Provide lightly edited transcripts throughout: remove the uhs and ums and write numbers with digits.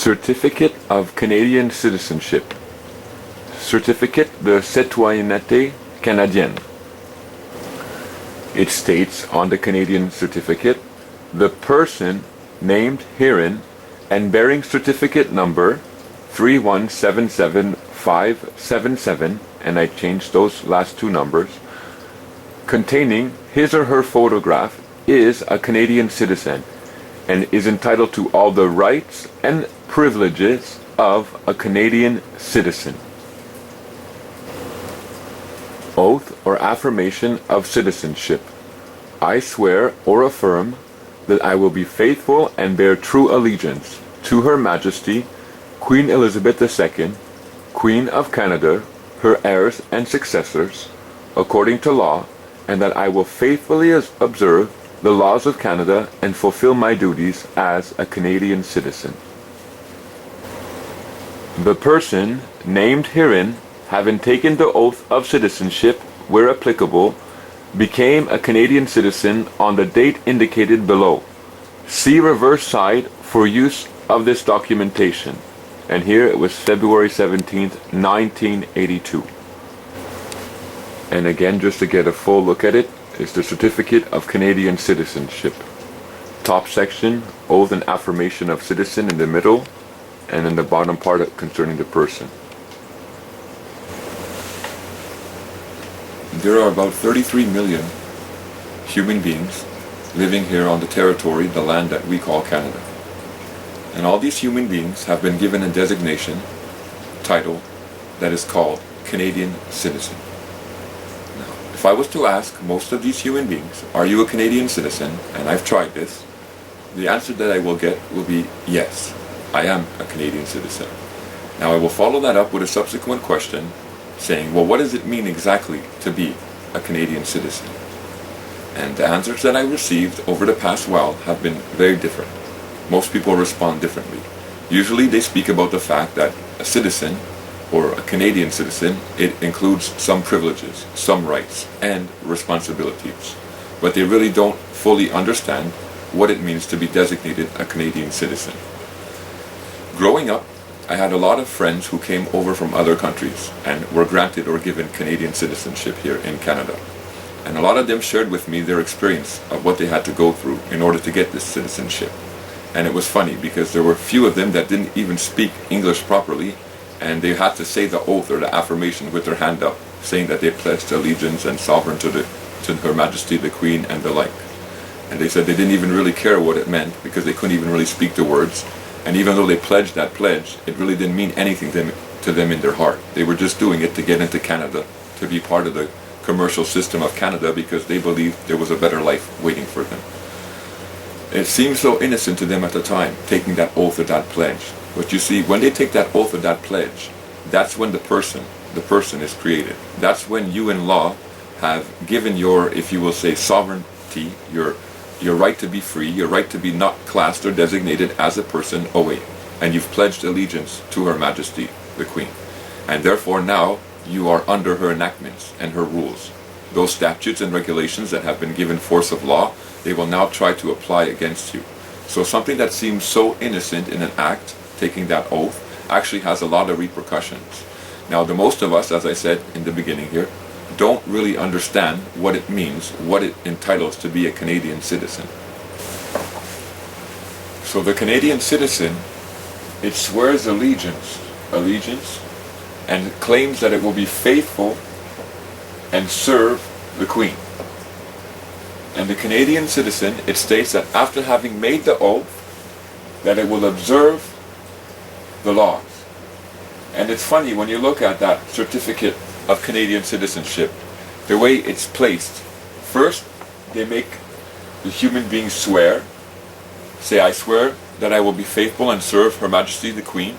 Certificate of Canadian Citizenship. Certificate de citoyenneté canadienne. It states on the Canadian certificate, the person named herein and bearing certificate number 3177577, and I changed those last two numbers, containing his or her photograph, is a Canadian citizen and is entitled to all the rights and privileges of a Canadian citizen. Oath or affirmation of citizenship. I swear or affirm that I will be faithful and bear true allegiance to Her Majesty, Queen Elizabeth II, Queen of Canada, her heirs and successors, according to law, and that I will faithfully observe the laws of Canada and fulfill my duties as a Canadian citizen. The person named herein, having taken the oath of citizenship where applicable, became a Canadian citizen on the date indicated below. See reverse side for use of this documentation. And here it was February 17th, 1982. And again, just to get a full look at it, is the Certificate of Canadian Citizenship. Top section, Oath and Affirmation of Citizen in the middle, and in the bottom part concerning the person. There are about 33 million human beings living here on the territory, the land that we call Canada. And all these human beings have been given a designation, title, that is called Canadian citizen. Now, if I was to ask most of these human beings, are you a Canadian citizen? And I've tried this, the answer that I will get will be yes, I am a Canadian citizen. Now I will follow that up with a subsequent question saying, well, what does it mean exactly to be a Canadian citizen? And the answers that I received over the past while have been very different. Most people respond differently. Usually they speak about the fact that a citizen, or a Canadian citizen, it includes some privileges, some rights, and responsibilities. But they really don't fully understand what it means to be designated a Canadian citizen. Growing up, I had a lot of friends who came over from other countries and were granted or given Canadian citizenship here in Canada. And a lot of them shared with me their experience of what they had to go through in order to get this citizenship. And it was funny because there were few of them that didn't even speak English properly, and they had to say the oath or the affirmation with their hand up, saying that they pledged allegiance and sovereignty to Her Majesty the Queen and the like. And they said they didn't even really care what it meant because they couldn't even really speak the words. And even though they pledged that pledge, it really didn't mean anything to them in their heart. They were just doing it to get into Canada, to be part of the commercial system of Canada because they believed there was a better life waiting for them. It seemed so innocent to them at the time, taking that oath or that pledge. But you see, when they take that oath or that pledge, that's when the person is created. That's when you in law have given your, if you will say, sovereignty, your right to be free, your right to be not classed or designated as a person away. And you've pledged allegiance to Her Majesty, the Queen. And therefore now you are under her enactments and her rules. Those statutes and regulations that have been given force of law, they will now try to apply against you. So something that seems so innocent in an act, taking that oath, actually has a lot of repercussions. Now the most of us, as I said in the beginning here, don't really understand what it means, what it entitles to be a Canadian citizen. So the Canadian citizen, it swears allegiance, and claims that it will be faithful and serve the Queen. And the Canadian citizen, it states that after having made the oath, that it will observe the laws. And it's funny when you look at that certificate of Canadian citizenship, the way it's placed. First, they make the human being swear, say, I swear that I will be faithful and serve Her Majesty the Queen,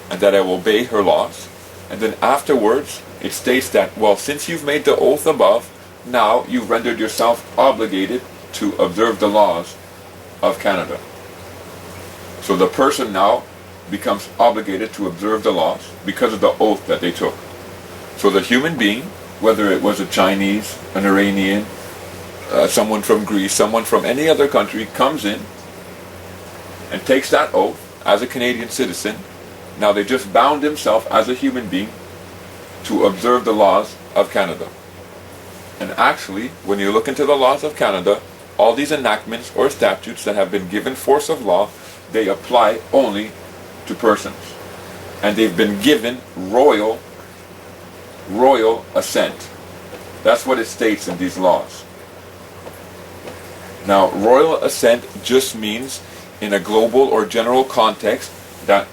and that I will obey her laws. And then afterwards, it states that, well, since you've made the oath above, now you've rendered yourself obligated to observe the laws of Canada. So the person now becomes obligated to observe the laws because of the oath that they took. So the human being, whether it was a Chinese, an Iranian, someone from Greece, someone from any other country, comes in and takes that oath as a Canadian citizen. Now they just bound himself as a human being to observe the laws of Canada. And actually, when you look into the laws of Canada, all these enactments or statutes that have been given force of law, they apply only to persons. And they've been given royal assent. That's what it states in these laws. Now, royal assent just means, in a global or general context, that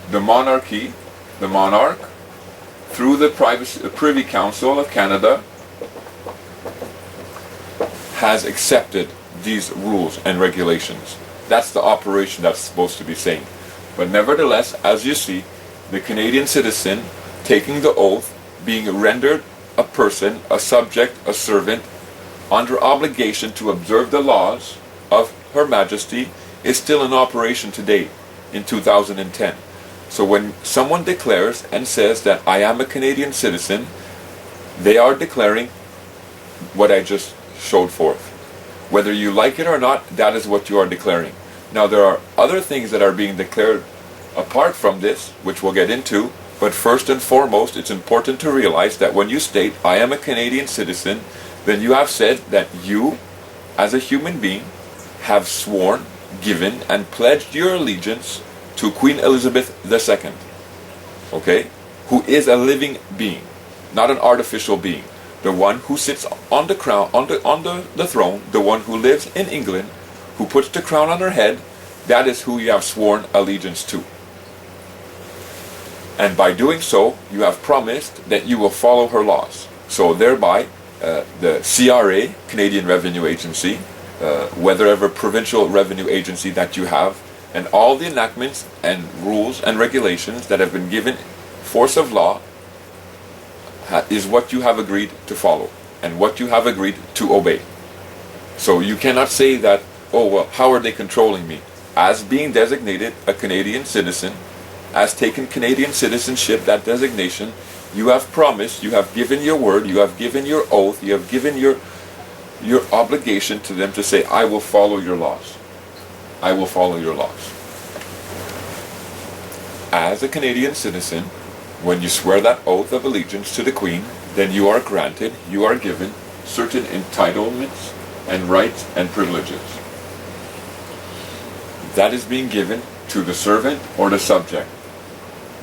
the monarchy, the monarch, through the Privy Council of Canada, has accepted these rules and regulations. That's the operation that's supposed to be saying. But nevertheless, as you see, the Canadian citizen taking the oath, being rendered a person, a subject, a servant, under obligation to observe the laws of Her Majesty, is still in operation today in 2010. So when someone declares and says that I am a Canadian citizen, they are declaring what I just showed forth. Whether you like it or not, that is what you are declaring. Now there are other things that are being declared apart from this, which we'll get into, but first and foremost, it's important to realize that when you state, I am a Canadian citizen, then you have said that you, as a human being, have sworn, given, and pledged your allegiance to Queen Elizabeth II, okay, who is a living being, not an artificial being. The one who sits on the crown, on the throne, the one who lives in England, who puts the crown on her head, that is who you have sworn allegiance to. And by doing so, you have promised that you will follow her laws. So thereby, the CRA, Canadian Revenue Agency, whatever provincial revenue agency that you have, and all the enactments and rules and regulations that have been given force of law is what you have agreed to follow and what you have agreed to obey. So you cannot say that, oh, well, how are they controlling me? As being designated a Canadian citizen, as taken Canadian citizenship, that designation, you have promised, you have given your word, you have given your oath, you have given your obligation to them to say, I will follow your laws. I will follow your laws. As a Canadian citizen, when you swear that oath of allegiance to the Queen, then you are granted, you are given certain entitlements and rights and privileges. That is being given to the servant or the subject,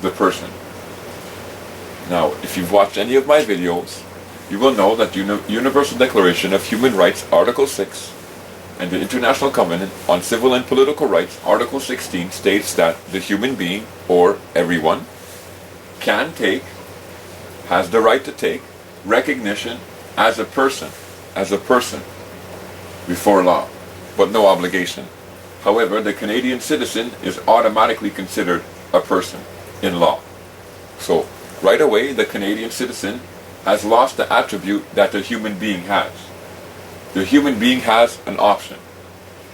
the person. Now, if you've watched any of my videos, you will know that the Universal Declaration of Human Rights, Article 6, and the International Covenant on Civil and Political Rights, Article 16, states that the human being, or everyone, can take, has the right to take, recognition as a person before law, but no obligation. However, the Canadian citizen is automatically considered a person in law. So, right away, the Canadian citizen has lost the attribute that the human being has. The human being has an option.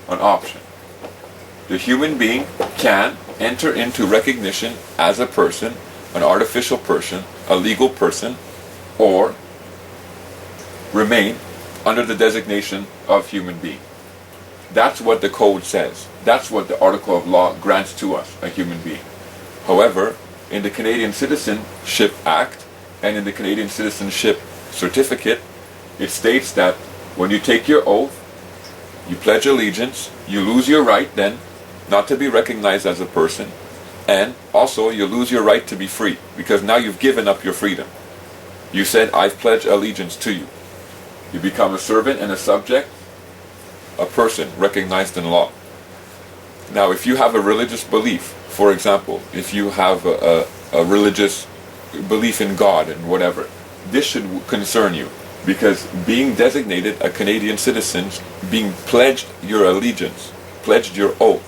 The human being can enter into recognition as a person, an artificial person, a legal person, or remain under the designation of human being. That's what the code says. That's what the article of law grants to us, a human being. However, in the Canadian Citizenship Act and in the Canadian Citizenship Certificate, it states that when you take your oath, you pledge allegiance, you lose your right then not to be recognized as a person, and also you lose your right to be free, because now you've given up your freedom. You said, I've pledged allegiance to you. You become a servant and a subject, a person recognized in law. Now, if you have a religious belief, for example, if you have a religious belief in God and whatever, this should concern you, because being designated a Canadian citizen, being pledged your allegiance, pledged your oath,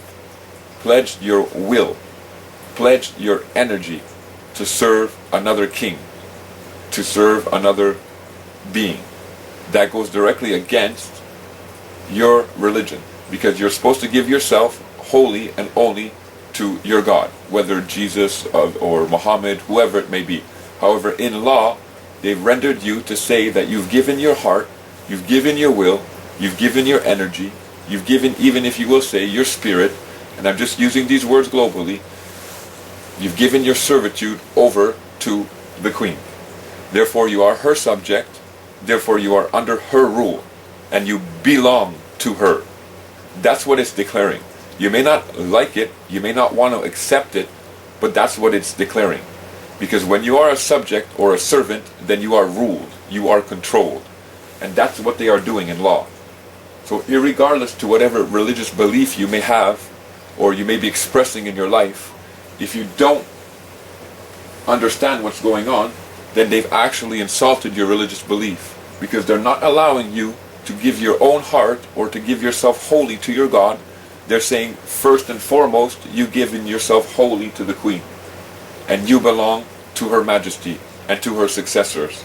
pledged your will, pledged your energy to serve another king, to serve another being, that goes directly against your religion, because you're supposed to give yourself wholly and only to your God, whether Jesus or Muhammad, whoever it may be. However, in law, they've rendered you to say that you've given your heart, you've given your will, you've given your energy, you've given, even if you will say, your spirit and I'm just using these words globally, you've given your servitude over to the Queen. Therefore you are her subject, therefore you are under her rule, and you belong to her. That's what it's declaring. You may not like it, you may not want to accept it, but that's what it's declaring. Because when you are a subject or a servant, then you are ruled, you are controlled. And that's what they are doing in law. So irregardless to whatever religious belief you may have, or you may be expressing in your life, if you don't understand what's going on, then they've actually insulted your religious belief. Because they're not allowing you to give your own heart or to give yourself wholly to your God. They're saying, first and foremost, you giving yourself wholly to the Queen. And you belong to Her Majesty and to her successors.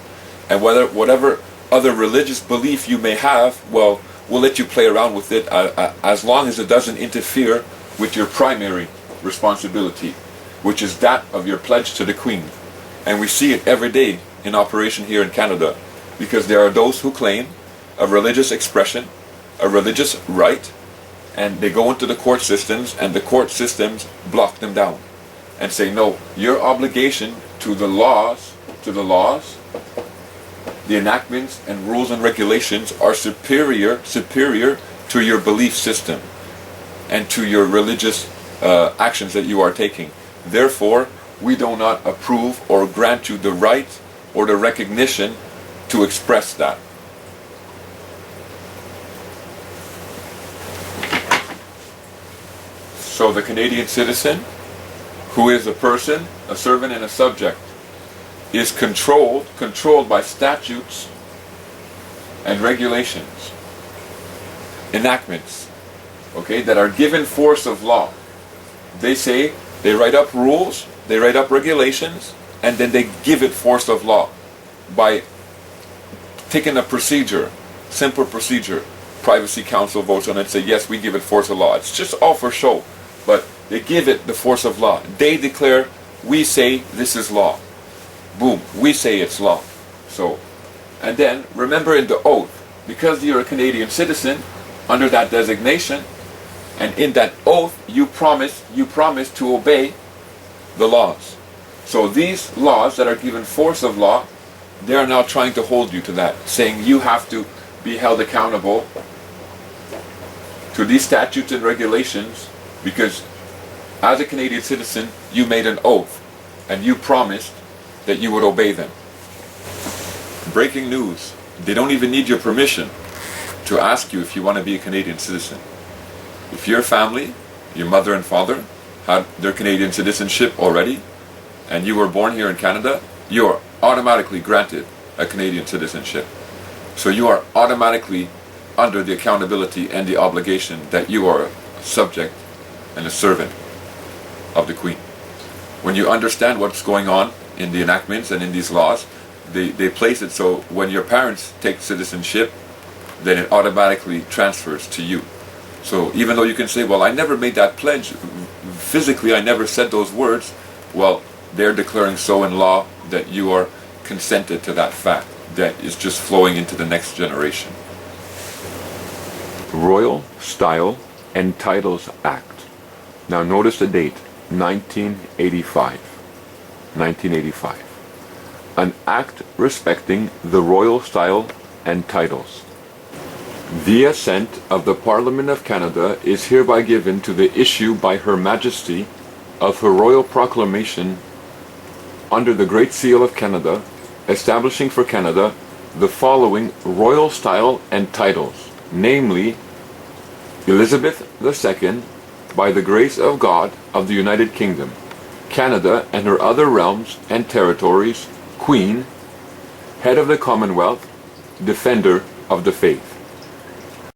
And whatever other religious belief you may have, well, we'll let you play around with it as long as it doesn't interfere with your primary responsibility, which is that of your pledge to the Queen. And we see it every day in operation here in Canada, because there are those who claim a religious expression, a religious right, and they go into the court systems, and the court systems block them down and say, no, your obligation to the laws, the enactments and rules and regulations are superior to your belief system and to your religious actions that you are taking. Therefore, we do not approve or grant you the right or the recognition to express that. So the Canadian citizen, who is a person, a servant and a subject, is controlled by statutes and regulations, enactments, okay, that are given force of law. They say, they write up rules, they write up regulations, and then they give it force of law by taking a procedure, simple procedure. Privacy Council votes on it and say, yes, we give it force of law. It's just all for show, but they give it the force of law. They declare, we say this is law. Boom, we say it's law. So, and then remember in the oath, because you're a Canadian citizen, under that designation, and in that oath you promise to obey the laws. So these laws that are given force of law, they are now trying to hold you to that, saying you have to be held accountable to these statutes and regulations, because as a Canadian citizen you made an oath and you promised that you would obey them. Breaking news, they don't even need your permission to ask you if you want to be a Canadian citizen. If your family, your mother and father, had their Canadian citizenship already, and you were born here in Canada, you are automatically granted a Canadian citizenship. So you are automatically under the accountability and the obligation that you are a subject and a servant of the Queen. When you understand what's going on in the enactments and in these laws, they place it so when your parents take citizenship, then it automatically transfers to you. So even though you can say, well, I never made that pledge, physically I never said those words, well, they're declaring so in law that you are consented to that fact, that is just flowing into the next generation. Royal Style and Titles Act. Now notice the date, 1985. 1985. An act respecting the royal style and titles. The assent of the Parliament of Canada is hereby given to the issue by Her Majesty of her Royal Proclamation under the Great Seal of Canada, establishing for Canada the following royal style and titles, namely, Elizabeth II, by the grace of God of the United Kingdom, Canada and her other realms and territories, Queen, Head of the Commonwealth, Defender of the Faith.